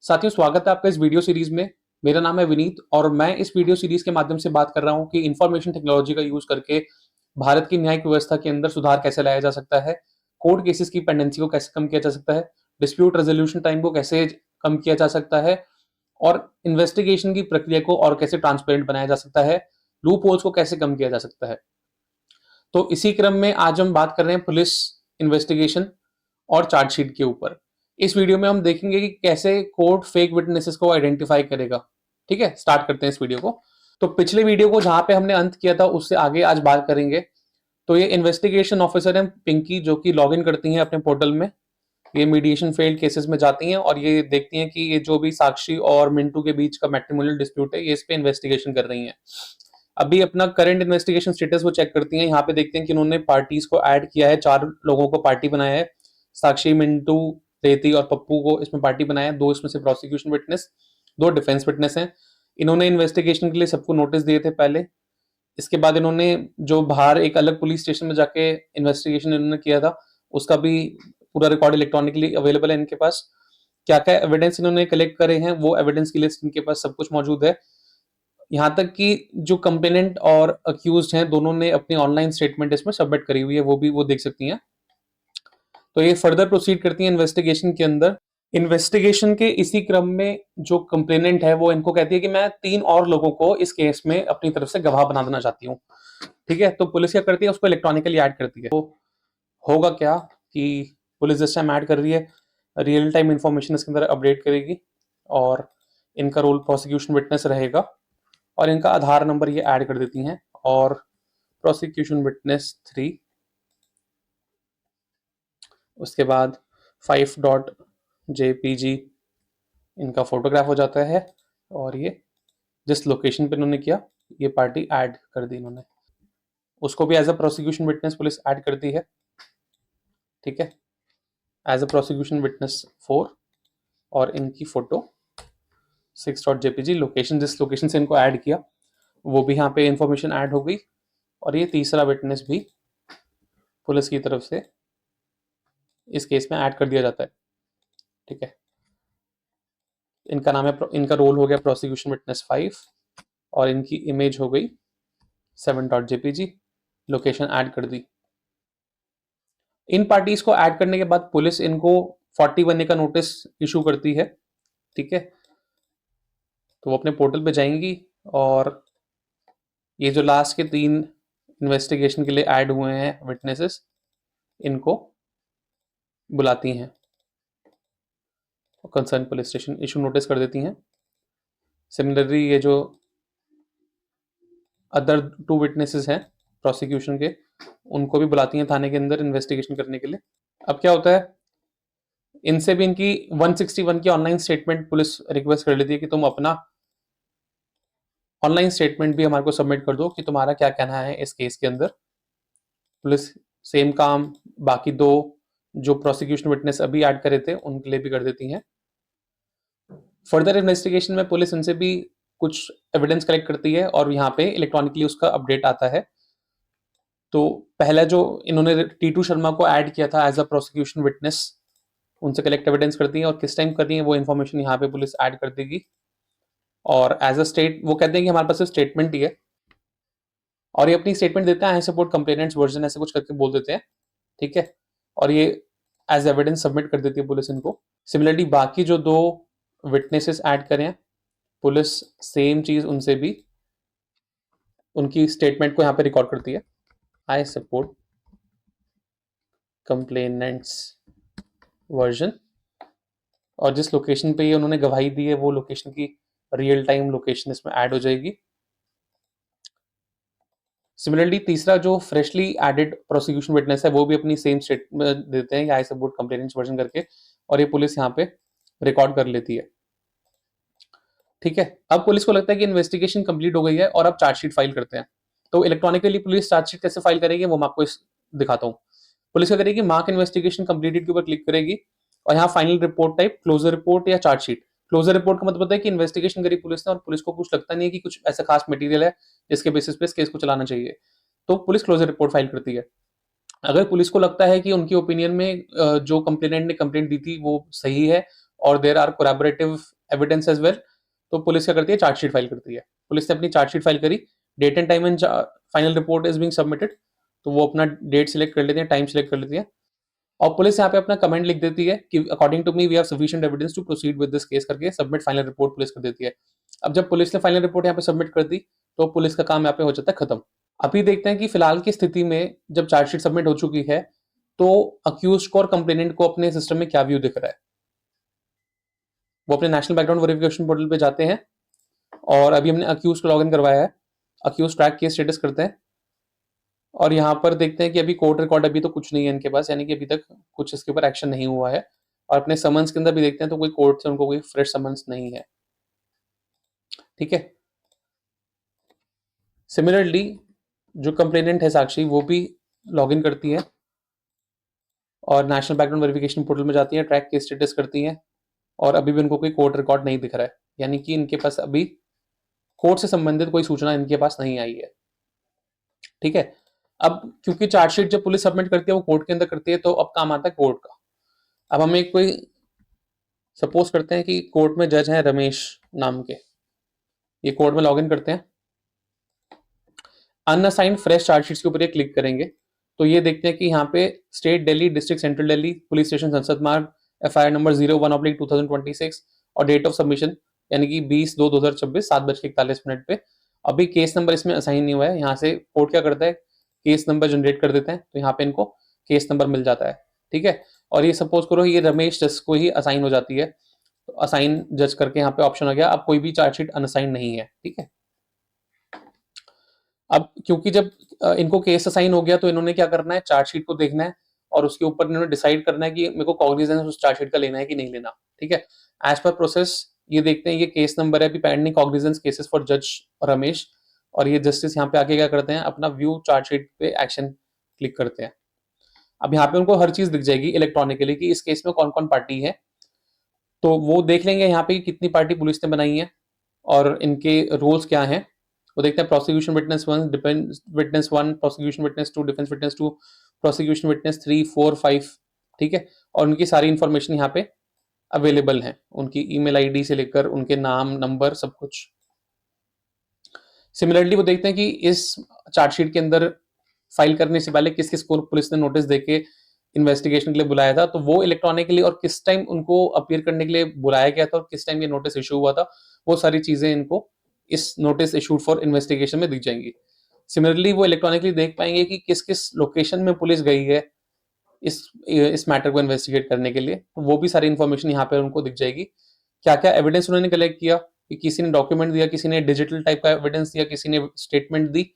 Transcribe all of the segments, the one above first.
साथियों, स्वागत है आपका इस वीडियो सीरीज में। मेरा नाम है विनीत और मैं इस वीडियो सीरीज के माध्यम से बात कर रहा हूं कि इंफॉर्मेशन टेक्नोलॉजी का यूज करके भारत की न्यायिक व्यवस्था के अंदर सुधार कैसे लाया जा सकता है, कोर्ट केसेस की पेंडेंसी को कैसे कम किया जा सकता है, डिस्प्यूट रेजोल्यूशन टाइम को कैसे कम किया जा सकता है और इन्वेस्टिगेशन की प्रक्रिया को और कैसे ट्रांसपेरेंट बनाया जा सकता है, लूप होल्स को कैसे कम किया जा सकता है। तो इसी क्रम में आज हम बात कर रहे हैं पुलिस इन्वेस्टिगेशन और चार्जशीट के ऊपर। इस वीडियो में हम देखेंगे कि कैसे कोर्ट फेक विटनेसेस को आइडेंटिफाई करेगा। ठीक है, स्टार्ट करते हैं इस वीडियो को। तो पिछले वीडियो को जहां पे हमने अंत किया था उससे आगे आज बात करेंगे। तो ये इन्वेस्टिगेशन ऑफिसर है पिंकी, जो कि लॉग इन करती हैं अपने पोर्टल में। ये मीडिएशन फेल्ड केसेस में जाती हैं और ये देखती हैं कि ये जो भी साक्षी और मिंटू के बीच का मैट्रिमोनियल डिस्प्यूट है, ये इस पे इन्वेस्टिगेशन कर रही हैं। अभी अपना करंट इन्वेस्टिगेशन स्टेटस वो चेक करती हैं। यहाँ पे देखते हैं कि उन्होंने पार्टीज को ऐड किया है, 4 लोगों को पार्टी बनाया है। साक्षी, मिंटू, रेती और पप्पू को इसमें पार्टी बनाया है। 2 इसमें से प्रोसिक्यूशन विटनेस, 2 डिफेंस विटनेस हैं। इन्होंने इन्वेस्टिगेशन के लिए सबको नोटिस दिए थे पहले। इसके बाद इन्होंने जो बाहर एक अलग पुलिस स्टेशन में जाके इन्वेस्टिगेशन इन्होंने किया था, उसका भी पूरा रिकॉर्ड इलेक्ट्रॉनिकली अवेलेबल है इनके पास। क्या क्या एविडेंस इन्होंने कलेक्ट करे हैं, वो एविडेंस की लिस्ट इनके पास सब कुछ मौजूद है। यहाँ तक कि जो कंप्लेनेंट और अक्यूज्ड हैं, दोनों ने अपनी ऑनलाइन स्टेटमेंट इसमें सबमिट करी हुई है, वो भी वो देख सकती हैं। तो ये फर्दर प्रोसीड करती हैं इन्वेस्टिगेशन के अंदर। इन्वेस्टिगेशन के इसी क्रम में जो कंप्लेनेंट है वो इनको कहती है कि मैं 3 और लोगों को इस केस में अपनी तरफ से गवाह बना देना चाहती हूँ। ठीक है, तो पुलिस क्या करती है, उसको इलेक्ट्रॉनिकली ऐड करती है। तो होगा क्या कि पुलिस जिस टाइम ऐड कर रही है, रियल टाइम इंफॉर्मेशन इसके अंदर अपडेट करेगी और इनका रोल प्रोसिक्यूशन विटनेस रहेगा और इनका आधार नंबर ये ऐड कर देती हैं और प्रोसिक्यूशन विटनेस 3, उसके बाद 5.jpg इनका फोटोग्राफ हो जाता है और ये जिस लोकेशन पे इन्होंने किया, ये पार्टी ऐड कर दी इन्होंने, उसको भी as a prosecution witness police add करती है। ठीक है, एज अ प्रोसिक्यूशन विटनेस 4 और इनकी फोटो 6.jpg, लोकेशन जिस लोकेशन से इनको ऐड किया वो भी यहाँ पे इंफॉर्मेशन ऐड हो गई और ये तीसरा विटनेस भी पुलिस की तरफ से इस केस में ऐड कर दिया जाता है। ठीक है, इनका नाम है, इनका रोल हो गया प्रोसिक्यूशन विटनेस 5 और इनकी इमेज हो गई 7.jpg, लोकेशन ऐड कर दी। इन पार्टीज को ऐड करने के बाद पुलिस इनको 41A का नोटिस इशू करती है। ठीक है, तो वो अपने पोर्टल पे जाएंगी और ये जो लास्ट के 3 इन्वेस्टिगेशन के लिए ऐड हुए हैं विटनेसेस, इनको बुलाती हैं और concern police station issue notice कर देती हैं। सिमिलरली ये जो अदर 2 विटनेसेस हैं प्रोसिक्यूशन के, उनको भी बुलाती हैं थाने के अंदर इन्वेस्टिगेशन करने के लिए। अब क्या होता है, इनसे भी इनकी 161 की ऑनलाइन स्टेटमेंट पुलिस रिक्वेस्ट कर लेती है कि तुम अपना ऑनलाइन स्टेटमेंट भी हमारे को सबमिट कर दो कि तुम्हारा क्या कहना है इस केस के अंदर। पुलिस सेम काम बाकी 2 जो प्रोसिक्यूशन विटनेस अभी ऐड करे थे उनके लिए भी कर देती हैं। फर्दर इन्वेस्टिगेशन में पुलिस इनसे भी कुछ एविडेंस कलेक्ट करती है और यहाँ पे इलेक्ट्रॉनिकली उसका अपडेट आता है। तो पहला जो इन्होंने टीटू शर्मा को ऐड किया था एज अ प्रोसिक्यूशन विटनेस, उनसे कलेक्ट एविडेंस करती हैं और किस टाइम कर रही है वो इन्फॉर्मेशन यहाँ पे पुलिस ऐड कर देगी। और एज अ स्टेट वो कहते हैं कि हमारे पास स्टेटमेंट ही है और ये अपनी स्टेटमेंट देते हैं आई सपोर्ट कंप्लेनेंट्स वर्जन, ऐसे कुछ करके बोल देते हैं। ठीक है, और ये एज एविडेंस सबमिट कर देती है पुलिस इनको। सिमिलरली बाकी जो 2 विटनेसेस ऐड करें, पुलिस सेम चीज उनसे भी उनकी स्टेटमेंट को यहाँ पे रिकॉर्ड करती है, आई सपोर्ट कंप्लेनेंट्स वर्जन, और जिस लोकेशन पे ये उन्होंने गवाही दी है वो लोकेशन की रियल टाइम लोकेशन इसमें ऐड हो जाएगी। सिमिलरली तीसरा जो फ्रेशली एडेड प्रोसिक्यूशन विटनेस है वो भी अपनी सेम स्टेटमेंट देते हैं आई सपोर्ट कंप्लेनेंट्स वर्जन करके, और ये पुलिस यहाँ पे रिकॉर्ड कर लेती है। ठीक है, अब पुलिस को लगता है कि इन्वेस्टिगेशन कंप्लीट हो गई है और अब चार्जशीट फाइल करते हैं। तो इलेक्ट्रॉनिकली पुलिस चार्जशीट कैसे फाइल करेगी वो मैं आपको दिखाता हूँ। पुलिस क्या करेगी, मार्क इन्वेस्टिगेशन कंप्लीटेड के ऊपर क्लिक करेगी और यहाँ final report type closure report या चार्जशीट। क्लोजर रिपोर्ट का मतलब होता है कि इन्वेस्टिगेशन करी पुलिस ने और पुलिस को कुछ लगता नहीं है कि कुछ ऐसा खास मटेरियल है जिसके बेसिस पे इस केस को चलाना चाहिए, तो पुलिस क्लोजर रिपोर्ट फाइल करती है। अगर पुलिस को लगता है कि उनकी ओपिनियन में जो कंप्लेनेंट ने कंप्लेंट दी थी वो सही है और there are collaborative evidence as well, तो पुलिस क्या करती है, चार्जशीट फाइल करती है। पुलिस ने अपनी चार्जशीट फाइल करी, date and time and final report is being submitted, तो वो अपना डेट सिलेक्ट कर लेती है, टाइम सिलेक्ट कर लेती है, और पुलिस यहाँ पे अपना कमेंट लिख देती है कि according to me we have sufficient evidence to proceed with this case करके सबमिट फाइनल रिपोर्ट पुलिस कर देती है। अब जब पुलिस ने फाइनल रिपोर्ट यहाँ पे सबमिट कर दी, तो पुलिस का काम यहाँ पे हो जाता है खत्म। अभी देखते हैं कि फिलहाल की स्थिति में जब चार्जशीट सबमिट हो चुकी है, तो अक्यूज को और कंप्लेनेंट को अपने सिस्टम में क्या व्यू दिख रहा है। वो अपने नेशनल बैकग्राउंड वेरिफिकेशन पोर्टल पे जाते हैं, और अभी हमने अक्यूज को लॉगिन करवाया है, अक्यूज ट्रैक केस स्टेटस करते हैं, और यहाँ पर देखते हैं कि अभी कोर्ट रिकॉर्ड अभी तो कुछ नहीं है इनके पास, यानी कि अभी तक कुछ इसके ऊपर एक्शन नहीं हुआ है। और अपने समन्स के अंदर भी देखते हैं तो कोई कोर्ट से उनको कोई फ्रेश समन्स नहीं है। ठीक है, सिमिलरली जो कंप्लेनेंट है साक्षी, वो भी लॉगिन करती है और नेशनल बैकग्राउंड वेरिफिकेशन पोर्टल में जाती है, ट्रैक केस स्टेटस करती है, और अभी भी उनको कोई कोर्ट रिकॉर्ड नहीं दिख रहा है, यानी कि इनके पास अभी कोर्ट से संबंधित कोई सूचना इनके पास नहीं आई है। ठीक है, अब क्योंकि चार्जशीट जब पुलिस सबमिट करती है वो कोर्ट के अंदर करती है, तो अब काम आता है कोर्ट का। अब हम एक कोई सपोज करते हैं कि कोर्ट में जज हैं रमेश नाम के, ये कोर्ट में लॉगिन करते हैं, अनअसाइंड फ्रेश चार्जशीट के ऊपर ये क्लिक करेंगे, तो ये देखते हैं कि यहाँ पे state Delhi district central Delhi police station संसद मार्ग FIR नंबर 01/2026 और डेट ऑफ सबमिशन यानी कि 20/2/2026 7:41 पे। अभी केस नंबर इसमें असाइन नहीं हुआ है, यहाँ से कोर्ट क्या करता है, केस नंबर जनरेट कर देते हैं, तो यहाँ पे इनको केस नंबर मिल जाता है। ठीक है, और ये सपोज करो ये रमेश जज को ही असाइन हो जाती है, तो असाइन जज करके यहाँ पे ऑप्शन आ गया, अब कोई भी चार्जशीट अनअसाइन नहीं है। ठीक है, अब क्योंकि जब इनको केस असाइन हो गया, तो इन्होंने क्या करना है, चार्जशीट को देखना है और उसके ऊपर इन्होंने डिसाइड करना है कि मेरे को कॉग्निजेंस उस चार्जशीट का लेना है कि नहीं लेना। ठीक है, एज पर प्रोसेस ये देखते हैं, ये केस नंबर है अभी पेंडिंग कॉग्निजेंस केसेस फॉर जज रमेश, और ये जस्टिस यहाँ पे आके क्या करते हैं, अपना व्यू चार्जशीट पे एक्शन क्लिक करते हैं। अब यहाँ पे उनको हर चीज दिख जाएगी इलेक्ट्रॉनिकली कि इस केस में कौन कौन पार्टी है, तो वो देख लेंगे यहाँ पे कितनी पार्टी पुलिस ने बनाई है और इनके रोल्स क्या हैं। वो देखते हैं prosecution witness 1, defence witness 1, prosecution witness 2, defence witness 2, prosecution witness 3, 4, 5। ठीक है, और उनकी सारी इंफॉर्मेशन यहाँ पे अवेलेबल है, उनकी ईमेल आईडी से लेकर उनके नाम नंबर सब कुछ। सिमिलरली वो देखते हैं कि इस चार्जशीट के अंदर फाइल करने से पहले किस किस को पुलिस ने नोटिस देके इन्वेस्टिगेशन के लिए बुलाया था, तो वो इलेक्ट्रॉनिकली और किस टाइम उनको अपीयर करने के लिए बुलाया गया था और किस टाइम ये नोटिस इशू हुआ था, वो सारी चीजें इनको इस नोटिस इशूड फॉर इन्वेस्टिगेशन में दिख जाएंगी। सिमिलरली वो इलेक्ट्रॉनिकली देख पाएंगे कि किस किस लोकेशन में पुलिस गई है इस मैटर को इन्वेस्टिगेट करने के लिए, तो वो भी सारी इन्फॉर्मेशन यहाँ पे उनको दिख जाएगी। क्या क्या एविडेंस उन्होंने कलेक्ट किया, कि किसी ने डॉक्यूमेंट दिया, किसी ने डिजिटल टाइप का एविडेंस दिया, किसी ने स्टेटमेंट दी,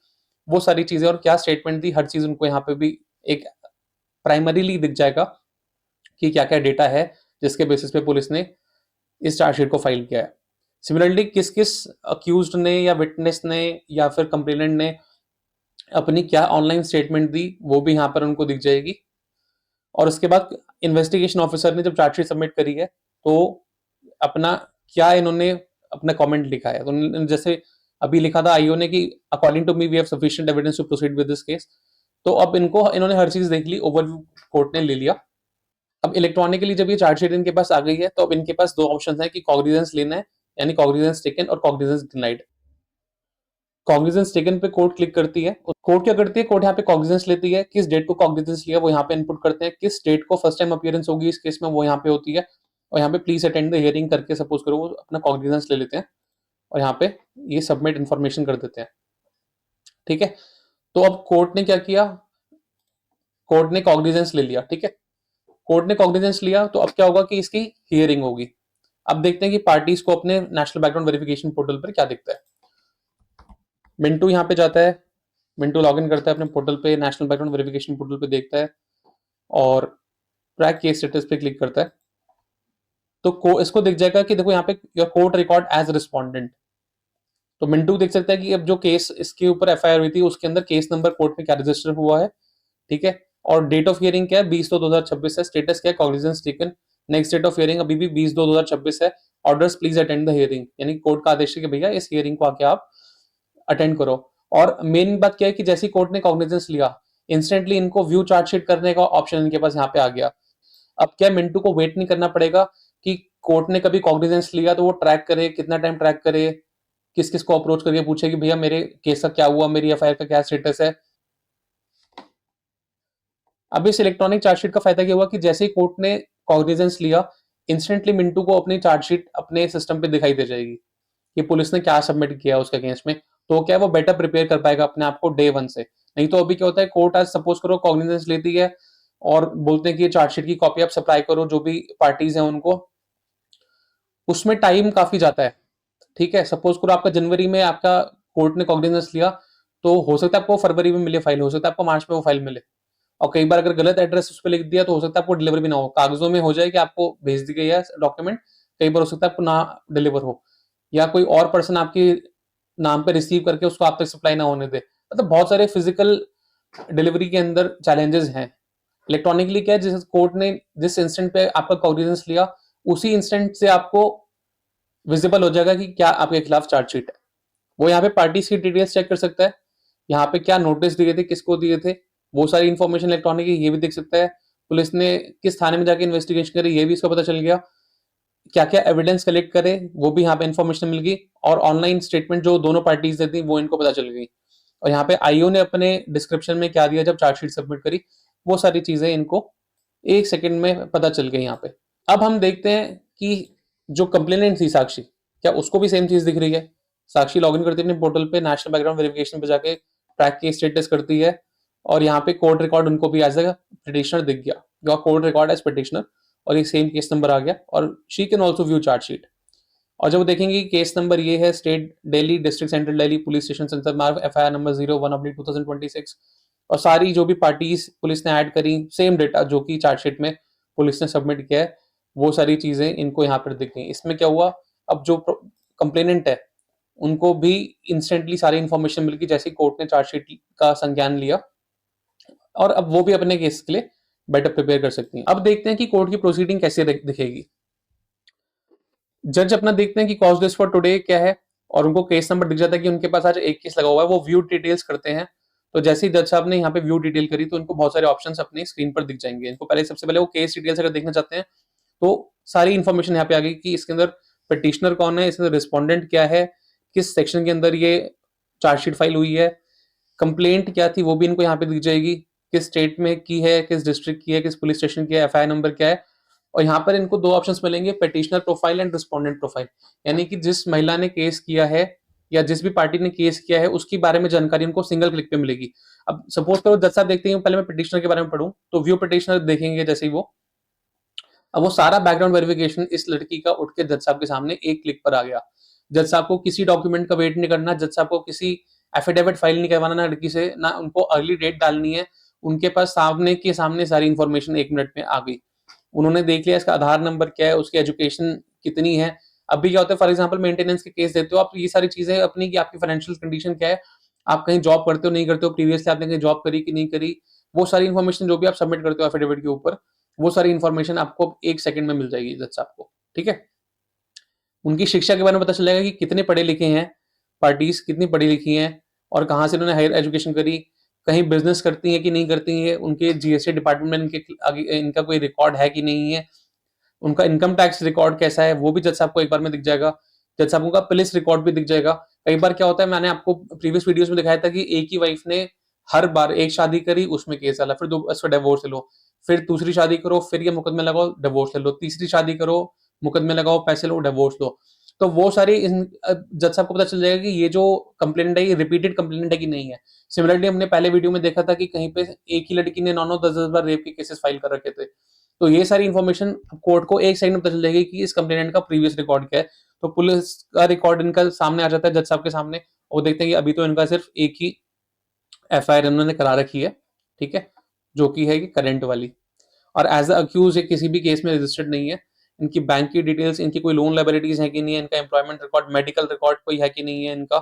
वो सारी चीजें और क्या स्टेटमेंट दी, हर चीज उनको यहाँ पे भी एक प्राइमरीली दिख जाएगा कि क्या क्या डेटा है जिसके बेसिस पे पुलिस ने इस चार्जशीट को फाइल किया है। सिमिलरली किस किस अक्यूज्ड ने या विटनेस ने या फिर कंप्लेनेंट ने अपनी क्या ऑनलाइन स्टेटमेंट दी, वो भी यहाँ पर उनको दिख जाएगी। और उसके बाद इन्वेस्टिगेशन ऑफिसर ने जब चार्जशीट सबमिट करी है, तो अपना क्या इन्होंने अपना कमेंट लिखा है, तो जैसे अभी लिखा था आईओ ने कि according to me we have sufficient evidence to proceed with this case, तो अब इन्होंने हर चीज देख ली, ओवरव्यू कोर्ट ने ले लिया। अब इलेक्ट्रॉनिकली जब ये चार्जशीट इनके पास आ गई है, तो अब इनके पास दो ऑप्शन है कि कॉग्निजेंस लेना है, यानी कॉग्निजेंस टेकन और कॉग्निजेंस डिनाइड। कॉग्निजेंस टेकन पे कोर्ट क्लिक करती है, कोर्ट क्या करती है, कोर्ट यहाँ पे कॉग्निजेंस लेती है, किस डेट को कॉग्निजेंस लिया वो यहाँ पे इनपुट करते हैं, किस डेट को फर्स्ट टाइम अपीयरेंस होगी इस केस में वो यहाँ पे होती है, और यहाँ पे प्लीज अटेंड द हियरिंग करके सपोज करो वो अपना कॉग्निजेंस ले लेते हैं और यहाँ पे ये सबमिट इन्फॉर्मेशन कर देते हैं। ठीक है, तो अब कोर्ट ने क्या किया, कोर्ट ने कॉग्निजेंस ले लिया। ठीक है, कोर्ट ने कॉग्निजेंस लिया, तो अब क्या होगा कि इसकी हियरिंग होगी। अब देखते हैं कि पार्टीज को अपने नेशनल बैकग्राउंड वेरिफिकेशन पोर्टल पर क्या दिखता है। मिंटू यहाँ पे जाता है, मिंटू लॉगिन करता है अपने पोर्टल पे, नेशनल बैकग्राउंड वेरिफिकेशन पोर्टल पे देखता है और ट्रैक केस स्टेटस पे क्लिक करता है, तो इसको दिख जाएगा कि देखो यहाँ पे your court record as respondent. तो मिंटू देख सकता है कि अब जो केस इसके ऊपर FIR हुई थी उसके अंदर केस नंबर कोर्ट में क्या रजिस्टर हुआ है। ठीक है, और डेट ऑफ हियरिंग क्या है, 20/2/2026 है, स्टेटस क्या है, cognizance taken, next date of hearing अभी भी 20/2/2026 है, orders please attend the hearing, यानी कोर्ट का आदेश है कि भैया इस हियरिंग को आके आप अटेंड करो। और मेन बात क्या है कि जैसे कोर्ट ने कॉग्निजेंस लिया, इंस्टेंटली इनको व्यू चार्जशीट करने का ऑप्शन इनके पास यहाँ पे आ गया। अब क्या मिंटू को वेट नहीं करना पड़ेगा कि कोर्ट ने कभी कॉग्निजेंस लिया तो वो ट्रैक करे, कितना टाइम ट्रैक करे, किस किस को अप्रोच करके पूछे कि भैया मेरे केस का क्या हुआ, मेरी एफआईआर का क्या स्टेटस है। अब इस इलेक्ट्रॉनिक चार्जशीट का फायदा क्या हुआ कि जैसे ही कोर्ट ने कॉग्निजेंस लिया, इंस्टेंटली मिंटू को अपनी चार्जशीट अपने सिस्टम पे दिखाई दे जाएगी कि पुलिस ने क्या सबमिट किया उसके अगेंस्ट में। तो क्या है, वो बेटर प्रिपेयर कर पाएगा अपने आप को डे वन से। नहीं तो अभी क्या होता है, कोर्ट आज सपोज करो कॉग्निजेंस लेती है और बोलते हैं कि ये चार्जशीट की कॉपी आप सप्लाई करो जो भी पार्टीज हैं उनको, उसमें टाइम काफी जाता है। ठीक है, सपोज करो आपका जनवरी में आपका कोर्ट ने कॉग्निजेंस लिया, तो हो सकता है आपको फरवरी में मिले फाइल, हो सकता है आपको मार्च में वो फाइल मिले। और कई बार अगर गलत एड्रेस उस पर लिख दिया तो हो सकता है आपको डिलीवर भी ना हो, कागजों में हो जाए कि आपको भेज दी गई है डॉक्यूमेंट, कई बार हो सकता है आपको ना डिलीवर हो, या कोई और पर्सन आपके नाम पे रिसीव करके उसको आप तक सप्लाई ना होने दे। मतलब बहुत सारे फिजिकल डिलीवरी के अंदर चैलेंजेस हैं। इलेक्ट्रॉनिकली क्या है, जिस कोर्ट ने जिस इंस्टेंट पे आपका कॉग्निजेंस लिया, उसी इंस्टेंट से आपको विजिबल हो जाएगा कि क्या आपके खिलाफ चार्जशीट है। वो यहाँ पे पार्टीज की डिटेल्स चेक कर सकता है, यहाँ पे क्या नोटिस दिए थे, किसको दिए थे, वो सारी इन्फॉर्मेशन इलेक्ट्रॉनिक ये भी देख सकता है। पुलिस ने किस थाने में जाके इन्वेस्टिगेशन करी ये भी इसको पता चल गया, क्या क्या एविडेंस कलेक्ट करे वो भी यहाँ पे इन्फॉर्मेशन मिल गई, और ऑनलाइन स्टेटमेंट जो दोनों पार्टीज देती वो इनको पता चल गई। और यहाँ पे आईओ ने अपने डिस्क्रिप्शन में क्या दिया जब चार्जशीट सबमिट करी, वो सारी चीजें इनको एक सेकंड में पता चल गई यहाँ पे। अब हम देखते हैं कि जो कंप्लेनेंट थी साक्षी, क्या उसको भी सेम चीज दिख रही है। साक्षी लॉगिन करती है अपने पोर्टल पे, नेशनल बैकग्राउंड वेरिफिकेशन पे जाके ट्रैक की स्टेटस करती है, और यहाँ पे कोर्ट रिकॉर्ड उनको भी एज अ पिटिशनर दिख गया, your court record as petitioner, और ये सेम केस नंबर आ गया, और she can also view chargesheet. और जब वो देखेंगे केस नंबर ये है, state Delhi district central Delhi police station सेंसर मार्ग एफआईआर नंबर 01/2026, और सारी जो भी पार्टीज पुलिस ने ऐड करी, सेम डेटा जो कि चार्जशीट में पुलिस ने सबमिट किया है, वो सारी चीजें इनको यहाँ पर दिख गई। इसमें क्या हुआ, अब जो कंप्लेनेंट है उनको भी इंस्टेंटली सारी इंफॉर्मेशन मिल गई जैसे कोर्ट ने चार्जशीट का संज्ञान लिया, और अब वो भी अपने केस के लिए बेटर प्रिपेयर कर सकती हैं। अब देखते हैं कि कोर्ट की प्रोसीडिंग कैसे दिखेगी। जज अपना देखते हैं कि कॉज लिस्ट फॉर टुडे क्या है, और उनको केस नंबर दिख जाता है कि उनके पास आज एक केस लगा हुआ है, वो व्यू डिटेल्स करते हैं। तो जैसे ही जज साहब ने यहाँ पे व्यू डिटेल करी तो इनको बहुत सारे ऑप्शंस अपनी स्क्रीन पर दिख जाएंगे। इनको पहले सबसे पहले वो केस डिटेल्स अगर देखना चाहते हैं तो सारी इंफॉर्मेशन यहाँ पे आ गई कि इसके अंदर पिटिशनर कौन है, इसके अंदर रिस्पोंडेंट क्या है, किस सेक्शन के अंदर ये चार्जशीट फाइल हुई है, कंप्लेंट क्या थी वो भी इनको यहाँ पे दिख जाएगी, किस स्टेट में की है, किस डिस्ट्रिक्ट की है, किस पुलिस स्टेशन की है, एफआईआर नंबर क्या है। और यहाँ पर इनको दो ऑप्शंस मिलेंगे, petitioner profile and respondent profile, यानी कि जिस महिला ने केस किया है या जिस भी पार्टी ने केस किया है उसके बारे में जानकारी उनको सिंगल क्लिक पे मिलेगी। अब सपोज करो जज साहब देखते हैं, पहले मैं पिटिशनर के बारे में पढ़ूं, तो व्यू पिटिशनर देखेंगे जैसे ही वो, अब वो सारा बैकग्राउंड वेरिफिकेशन इस लड़की का उठ के जज साहब के सामने एक क्लिक पर आ गया। जज साहब को किसी डॉक्यूमेंट का वेट नहीं करना, जज साहब को किसी एफिडेविट फाइल नहीं करवाना ना लड़की से, ना उनको अर्ली डेट डालनी है। उनके पास सामने के सामने सारी इंफॉर्मेशन 1 मिनट में आ गई। उन्होंने देख लिया इसका आधार नंबर क्या है, उसकी एजुकेशन कितनी है। अभी क्या होता है, फॉर एग्जाम्पल मेंटेनेंस के केस देते हो आप, ये सारी चीजें अपनी कि आपकी फाइनेंशियल कंडीशन क्या है, आप कहीं जॉब करते हो नहीं करते हो, प्रीवियसली आपने कहीं जॉब करी कि नहीं करी, वो सारी इन्फॉर्मेशन जो भी आप सबमिट करते हो एफिडेविट के ऊपर, वो सारी इन्फॉर्मेशन आपको एक सेकंड में मिल जाएगी जज साहब को। ठीक है, उनकी शिक्षा के बारे में पता चल जाएगा कि कितने पढ़े लिखे हैं, पार्टीज कितनी पढ़ी लिखी हैं, और कहाँ से उन्होंने हायर एजुकेशन करी, कहीं बिजनेस करती हैं कि नहीं करती हैं, उनके जीएसटी डिपार्टमेंट में इनके आगे इनका कोई रिकॉर्ड है कि नहीं है, उनका इनकम टैक्स रिकॉर्ड कैसा है वो भी जज साहब को एक बार में दिख जाएगा। जज साहब का पुलिस रिकॉर्ड भी दिख जाएगा। कई बार क्या होता है, मैंने आपको प्रीवियस वीडियोस में दिखाया था कि एक ही वाइफ ने हर बार एक शादी करी उसमें केस डाला, फिर उसका डिवोर्स ले लो, फिर दूसरी शादी करो फिर ये मुकदमे लगाओ डिवोर्स ले लो, तीसरी शादी करो मुकदमे लगाओ पैसे लो डिवोर्स लो। तो वो सारी जज साहब को पता चल जाएगा कि ये जो कंप्लेंट है ये रिपीटेड कंप्लेंट है कि नहीं है। सिमिलरली हमने पहले वीडियो में देखा था कि कहीं पे एक ही लड़की ने 9-9 10-10 बार रेप के केसेस फाइल कर रखे थे। तो ये सारी इन्फॉर्मेशन कोर्ट को एक सेकंड में पता चल जाएगी कि इस कंप्लेनेंट का प्रीवियस रिकॉर्ड क्या है। तो पुलिस का रिकॉर्ड इनका सामने आ जाता है जज साहब के सामने, और देखते हैं कि अभी तो इनका सिर्फ एक ही एफआईआर इन्होंने करा रखी है, ठीक है, जो कि है कि करंट वाली, और एज अक्यूज ये किसी भी केस में रजिस्टर्ड नहीं है। इनकी बैंक की डिटेल्स, इनकी कोई लोन लायबिलिटीज है कि नहीं है, इनका एम्प्लॉयमेंट रिकॉर्ड, मेडिकल रिकॉर्ड कोई है कि नहीं है इनका,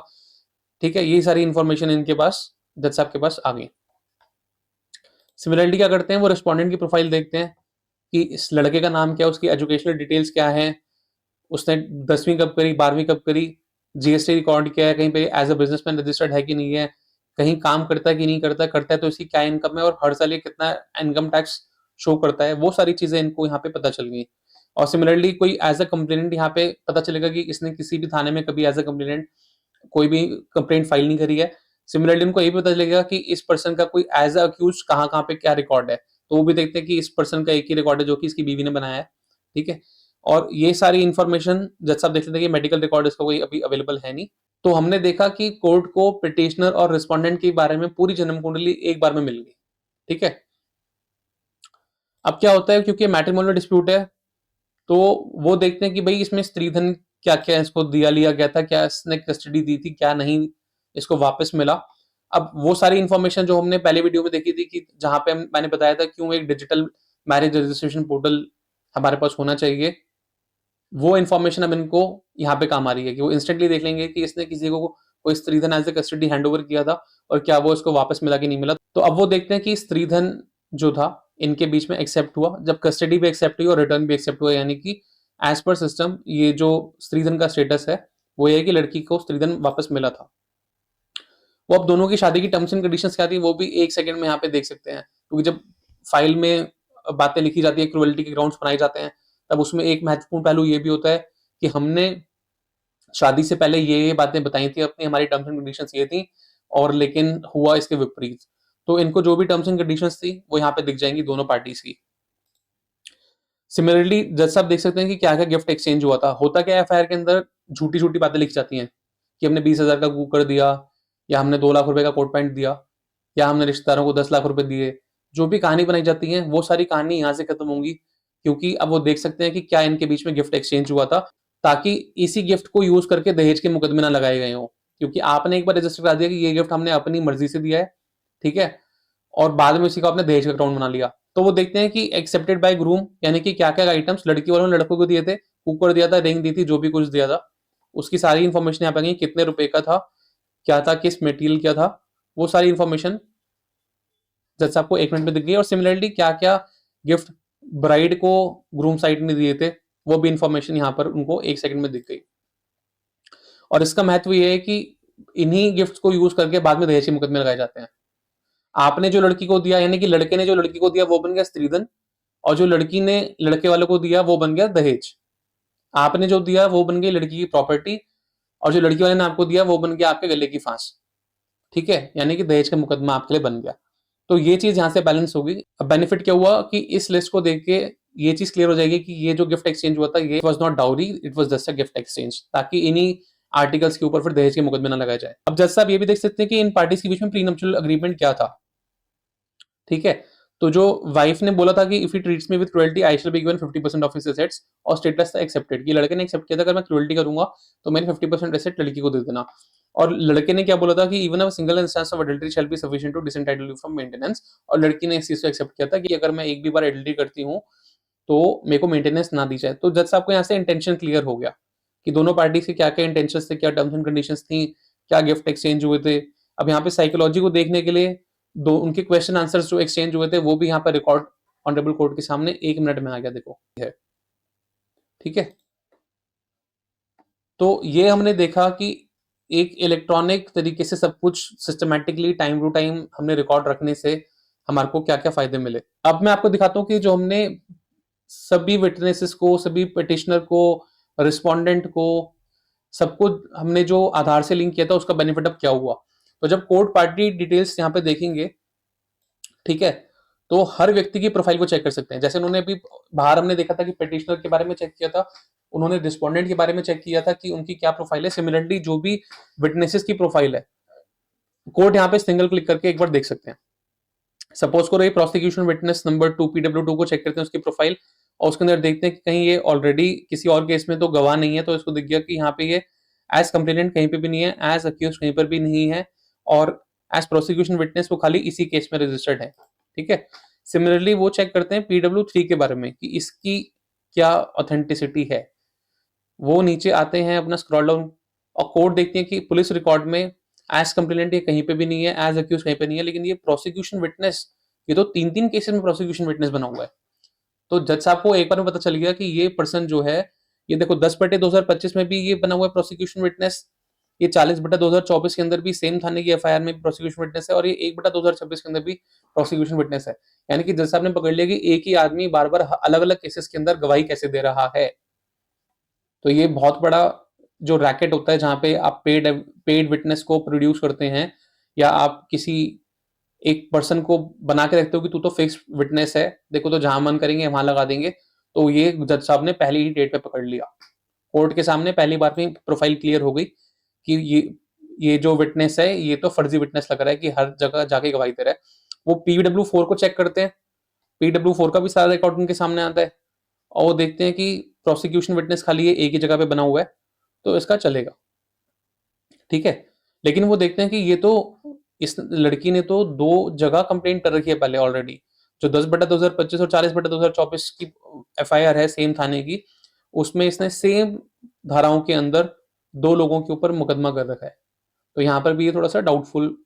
ठीक है, ये सारी इन्फॉर्मेशन इनके पास जज साहब के पास आ गई। सिमिलरली क्या करते हैं, वो रिस्पोंडेंट की प्रोफाइल देखते हैं कि इस लड़के का नाम क्या है, उसकी एजुकेशनल डिटेल्स क्या है, उसने 10वीं कब करी, 12वीं कब करी, जीएसटी रिकॉर्ड क्या है, कहीं पे एज अ बिजनेसमैन रजिस्टर्ड है कि नहीं है, कहीं काम करता है कि नहीं करता, करता है तो इसकी क्या इनकम है, और हर साल ये कितना इनकम टैक्स शो करता है, वो सारी चीजें इनको यहाँ पे पता चल गई। और सिमिलरली कोई एज अ कंप्लेनेंट यहाँ पे पता चलेगा कि इसने किसी भी थाने में कभी एज अ कंप्लेनेंट कोई भी कंप्लेंट फाइल नहीं करी है। सिमिलरली उनको ये भी पता चलेगा कि इस पर्सन का कोई एज अ अक्यूज कहाँ कहाँ पे क्या रिकॉर्ड है, तो वो भी देखते हैं कि इस पर्सन का एक ही रिकॉर्ड है जो कि इसकी बीवी ने बनाया है। ठीक है, और ये सारी इन्फॉर्मेशन जैसा आप देख लेते हैं कि मेडिकल रिकॉर्ड इसका कोई अभी अवेलेबल है नहीं। तो हमने देखा कि कोर्ट को पिटिशनर और रिस्पोंडेंट के बारे में पूरी जन्म कुंडली एक बार में मिल गई। ठीक है, अब क्या होता है, क्योंकि मैट्रिमोनियल डिस्प्यूट है तो वो देखते हैं कि भाई इसमें स्त्रीधन क्या क्या इसको दिया लिया गया था, क्या इसने कस्टडी दी थी, क्या नहीं इसको वापस मिला। अब वो सारी इंफॉर्मेशन जो हमने पहले वीडियो में देखी थी कि जहां पे मैंने बताया था क्यों एक डिजिटल मैरिज रजिस्ट्रेशन पोर्टल हमारे पास होना चाहिए, वो इन्फॉर्मेशन अब इनको यहाँ पे काम आ रही है कि वो इंस्टेंटली देख लेंगे कि इसने किसी को कोई stridhan as a custody hand over किया था और क्या वो इसको वापस मिला कि नहीं मिला। तो अब वो देखते हैं कि स्त्रीधन जो था इनके बीच में एक्सेप्ट हुआ, जब कस्टडी भी एक्सेप्ट हुई और रिटर्न भी एक्सेप्ट हुआ, यानी कि एज पर सिस्टम ये जो स्त्रीधन का स्टेटस है वो ये है कि लड़की को स्त्रीधन वापस मिला था। वो अब दोनों की शादी की टर्म्स एंड कंडीशंस क्या थी वो भी एक सेकंड में यहाँ पे देख सकते हैं, क्योंकि जब फाइल में बातें लिखी जाती है, क्रुएल्टी के ग्राउंड्स बनाए जाते हैं, तब उसमें एक महत्वपूर्ण पहलू ये भी होता है कि हमने शादी से पहले ये बातें बताई थी अपनी, हमारी टर्म्स एंड कंडीशंस ये थी, और लेकिन हुआ इसके विपरीत। तो इनको जो भी टर्म्स एंड कंडीशंस थी वो यहाँ पे दिख जाएंगी दोनों पार्टीज की। सिमिलरली जैसा आप देख सकते हैं कि क्या क्या गिफ्ट एक्सचेंज हुआ था। होता क्या है, एफआईआर के अंदर झूठी झूठी बातें लिखी जाती हैं कि हमने 20,000 का कुकर दिया, या हमने 2 लाख रुपए का कोट पैंट दिया, या हमने रिश्तेदारों को 10 लाख रुपए दिए। जो भी कहानी बनाई जाती है वो सारी कहानी यहाँ से खत्म होंगी, क्योंकि अब वो देख सकते हैं कि क्या इनके बीच में गिफ्ट एक्सचेंज हुआ था, ताकि इसी गिफ्ट को यूज करके दहेज के मुकदमे ना लगाए गए हों। क्योंकि आपने एक बार रजिस्टर करा दिया कि ये गिफ्ट हमने अपनी मर्जी से दिया है, ठीक है, और बाद में उसी को आपने दहेज का ग्राउंड बना लिया। तो वो देखते हैं कि एक्सेप्टेड बाय ग्रूम, यानी कि क्या क्या आइटम्स लड़की वालों ने लड़कों को दिए थे, कुकर दिया था, रिंग दी थी, जो भी कुछ दिया था उसकी सारी इन्फॉर्मेशन यहाँ पे गई, कितने रुपए का था, क्या था, किस मेटीरियल क्या था, वो सारी इन्फॉर्मेशन जैसे आपको 1 मिनट में दिख गई। और सिमिलरली क्या क्या गिफ्ट ब्राइड को ग्रूम साइड ने दिए थे वो भी इन्फॉर्मेशन यहाँ पर उनको 1 सेकंड में दिख गई। और इसका महत्व ये है कि इन्हीं गिफ्ट को यूज करके बाद में दहेज के मुकदमे लगाए जाते हैं। आपने जो लड़की को दिया, यानी कि लड़के ने जो लड़की को दिया वो बन गया स्त्रीधन, और जो लड़की ने लड़के वालों को दिया वो बन गया दहेज। आपने जो दिया वो बन गई लड़की की प्रॉपर्टी, और जो लड़की वाले ने आपको दिया वो बन गया आपके गले की फांस। ठीक है, यानी कि दहेज का मुकदमा आपके लिए बन गया। तो ये चीज यहाँ से बैलेंस होगी। अब बेनिफिट क्या हुआ कि इस लिस्ट को देख के ये चीज क्लियर हो जाएगी कि ये जो गिफ्ट एक्सचेंज हुआ था ये was not dowry, it was just a gift exchange, ताकि इन्हीं आर्टिकल्स के ऊपर फिर दहेज के मुकदमे ना लगाए जाए। अब जज साहब ये भी देख सकते हैं कि इन पार्टीज के बीच में प्रीनप्शुअल अग्रीमेंट क्या था। ठीक है, तो जो वाइफ ने बोला था कि if he treats me with cruelty I shall be given 50% of his assets, और स्टेटस था एक्सेप्टेड, कि लड़के ने एक्सेप्ट किया था अगर मैं क्रुएल्टी करूंगा तो मेरे 50% एसेट लड़की को दे देना। और लड़के ने क्या बोला था कि even a single instance of adultery shall be sufficient to disentitle you from maintenance, और लड़की ने इस चीज को एक्सेप्ट किया था कि अगर मैं एक भी बार एडल्टरी करती हूँ तो मेरे को मेंटेनेंस ना दी जाए। तो जज साहब को यहाँ से इंटेंशन क्लियर हो गया कि दोनों पार्टी के क्या क्या इंटेंशन थे, क्या टर्म्स एंड कंडीशंस थी, क्या गिफ्ट एक्सचेंज हुए थे। अब यहाँ पे साइकोलॉजी को देखने के लिए दो उनके क्वेश्चन आंसर्स जो एक्सचेंज हुए थे वो भी यहाँ पर रिकॉर्ड ऑनरेबल कोर्ट के सामने 1 मिनट में आ गया, देखो है। ठीक है, तो ये हमने देखा कि एक इलेक्ट्रॉनिक तरीके से सब कुछ सिस्टमैटिकली टाइम टू टाइम हमने रिकॉर्ड रखने से हमारे को क्या क्या फायदे मिले। अब मैं आपको दिखाता हूँ कि जो हमने सभी विटनेसेस को, सभी पिटिशनर को, रिस्पोंडेंट को, सबको हमने जो आधार से लिंक किया था उसका बेनिफिट अब क्या हुआ। तो जब कोर्ट पार्टी डिटेल्स यहाँ पे देखेंगे, ठीक है, तो हर व्यक्ति की प्रोफाइल को चेक कर सकते हैं। जैसे उन्होंने अभी बाहर हमने देखा था कि पिटिशनर के बारे में चेक किया था, उन्होंने रिस्पोंडेंट के बारे में चेक किया था कि उनकी क्या प्रोफाइल है। सिमिलरली जो भी विटनेसेस की प्रोफाइल है कोर्ट यहाँ पे सिंगल क्लिक करके एक बार देख सकते हैं। सपोज करो ये प्रोसिक्यूशन विटनेस नंबर 2 PW2 को चेक करते हैं उसकी प्रोफाइल, और उसके अंदर देखते हैं कि कहीं ये ऑलरेडी किसी और केस में तो गवाह नहीं है, तो इसको दिख गया कि यहाँ पे ये एज कंप्लेनेंट कहीं पे भी नहीं है, एज अक्यूज कहीं पर भी नहीं है, और एज प्रोसिक्यूशन विटनेस वो खाली इसी केस में रजिस्टर्ड है। ठीक है, सिमिलरली वो चेक करते हैं PW3 के बारे में कि इसकी क्या ऑथेंटिसिटी है। वो नीचे आते हैं, अपना स्क्रॉल डाउन, और कोर्ट देखते हैं कि पुलिस रिकॉर्ड में एज कंप्लेनेंट ये कहीं पे भी नहीं है, एज अक्यूज कहीं पे नहीं है, लेकिन ये प्रोसिक्यूशन विटनेस, ये तो 3 केसेस में प्रोसिक्यूशन विटनेस बना हुआ है। तो जज साहब को एक बार में पता चल गया कि ये पर्सन जो है, ये देखो 10/2025 में भी ये बना हुआ है प्रोसिक्यूशन विटनेस, ये 40/2024 के अंदर भी सेम थाने की एफआईआर में प्रोसिक्यूशन विटनेस है और ये 1/2026 के अंदर भी प्रोसिक्यूशन विटनेस है। यानी कि जज साहब ने पकड़ लिया कि एक ही आदमी बार-बार अलग-अलग केसेस के अंदर गवाही कैसे दे रहा है। तो ये बहुत बड़ा जो रैकेट होता है जहाँ पे आप पेड विटनेस को प्रोड्यूस करते हैं या आप किसी एक पर्सन को बना के रखते हो कि तू तो फिक्स विटनेस है, देखो तो जहां मन करेंगे वहां लगा देंगे। तो ये जज साहब ने पहली ही डेट पे पकड़ लिया। कोर्ट के सामने पहली बार में प्रोफाइल क्लियर हो गई कि ये जो विटनेस है ये तो फर्जी विटनेस लग रहा है कि हर जगह जाके गवाही दे रहा है। वो PW4 को चेक करते हैं, PW4 का भी सारा रिकॉर्ड उनके सामने आता है और वो देखते हैं कि प्रोसिक्यूशन विटनेस खाली ये एक ही जगह पे बना हुआ है तो इसका चलेगा, ठीक है। लेकिन वो देखते हैं कि ये तो इस लड़की ने तो 2 जगह कंप्लेंट कर रखी है पहले ऑलरेडी। जो 10/2025 और 40/2024 की एफआईआर है सेम थाने की, उसमें इसने सेम धाराओं के अंदर 2 लोगों के ऊपर मुकदमा कर रखा है। तो यहाँ पर भी ये थोड़ा-सा डाउटफुल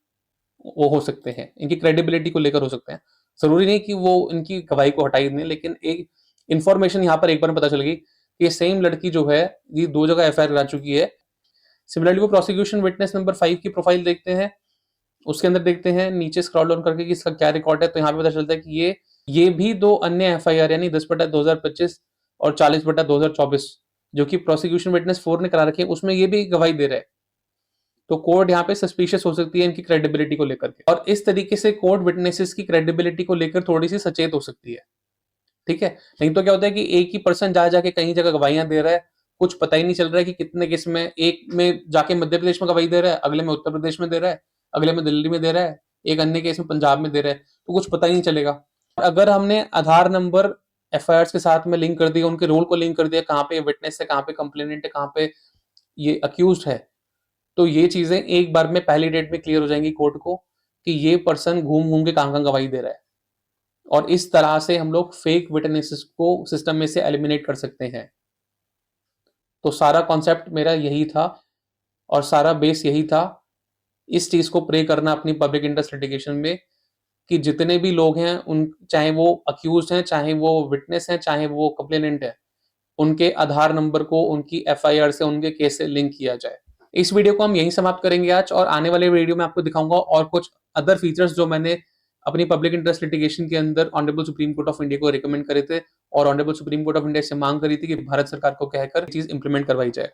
वो हो सकते हैं, इनकी क्रेडिबिलिटी को लेकर हो सकते हैं। ज़रूरी नहीं कि वो इनकी गवाही को हटा ही दें, लेकिन एक इन्फॉर्मेशन यहाँ पर एक बार में पता चल गई कि ये सेम लड़की जो है, ये 2 जगह एफआईआर करा चुकी है। सिमिलरली वो प्रोसिक्यूशन विटनेस नंबर 5 की प्रोफाइल देखते हैं, उसके अंदर देखते हैं नीचे स्क्रॉल डाउन करके कि इसका क्या रिकॉर्ड है, तो यहाँ पे पता चलता है कि ये भी 2 अन्य एफआईआर यानी 10/2025 और 40/2024 जो कि प्रोसिक्यूशन विटनेस 4 ने करा रखी है, उसमें ये भी गवाही दे रहा है। तो कोर्ट यहाँ पे सस्पिशियस हो सकती है इनकी क्रेडिबिलिटी को लेकर के और इस तरीके से कोर्ट विटनेसेस की क्रेडिबिलिटी को लेकर थोड़ी सी सचेत हो सकती है, ठीक है। नहीं तो क्या होता है कि एक ही पर्सन जा जाके कहीं जगह गवाहियां दे रहा है, कुछ पता ही नहीं चल रहा है कि कितने केस में, एक में जाके मध्य प्रदेश में गवाही दे रहा है, अगले में उत्तर प्रदेश में दे रहा है, अगले में दिल्ली में दे रहा है, एक अन्य केस में पंजाब में दे रहा है, तो कुछ पता ही नहीं चलेगा। अगर हमने आधार नंबर एफआईआर के साथ में लिंक कर दिया, उनके रोल को लिंक कर दिया, कहाँ पे विटनेस है, कहाँ पे कंप्लेनेंट है, कहाँ पे ये अक्यूज है, तो ये चीजें एक बार में पहली डेट में क्लियर हो जाएंगी कोर्ट को कि ये पर्सन घूम घूम के कहां कहां गवाही दे रहा है और इस तरह से हम लोग फेक विटनेसेस को सिस्टम में से एलिमिनेट कर सकते हैं। तो सारा कॉन्सेप्ट मेरा यही था और सारा बेस यही था, इस चीज को प्रे करना अपनी पब्लिक इंटरेस्ट लिटिगेशन में कि जितने भी लोग हैं, उन चाहे वो अक्यूज हैं, चाहे वो विटनेस हैं, चाहे वो कंप्लेनेंट है, उनके आधार नंबर को उनकी एफआईआर से, उनके केस से लिंक किया जाए। इस वीडियो को हम यहीं समाप्त करेंगे आज और आने वाले वीडियो में आपको दिखाऊंगा और कुछ अदर फीचर्स जो मैंने अपनी पब्लिक इंटरेस्ट लिटिगेशन के अंदर honourable supreme court of India को रिकमेंड करे थे और honourable supreme court of India से मांग करी थी कि भारत सरकार को कहकर चीज इंप्लीमेंट करवाई जाए।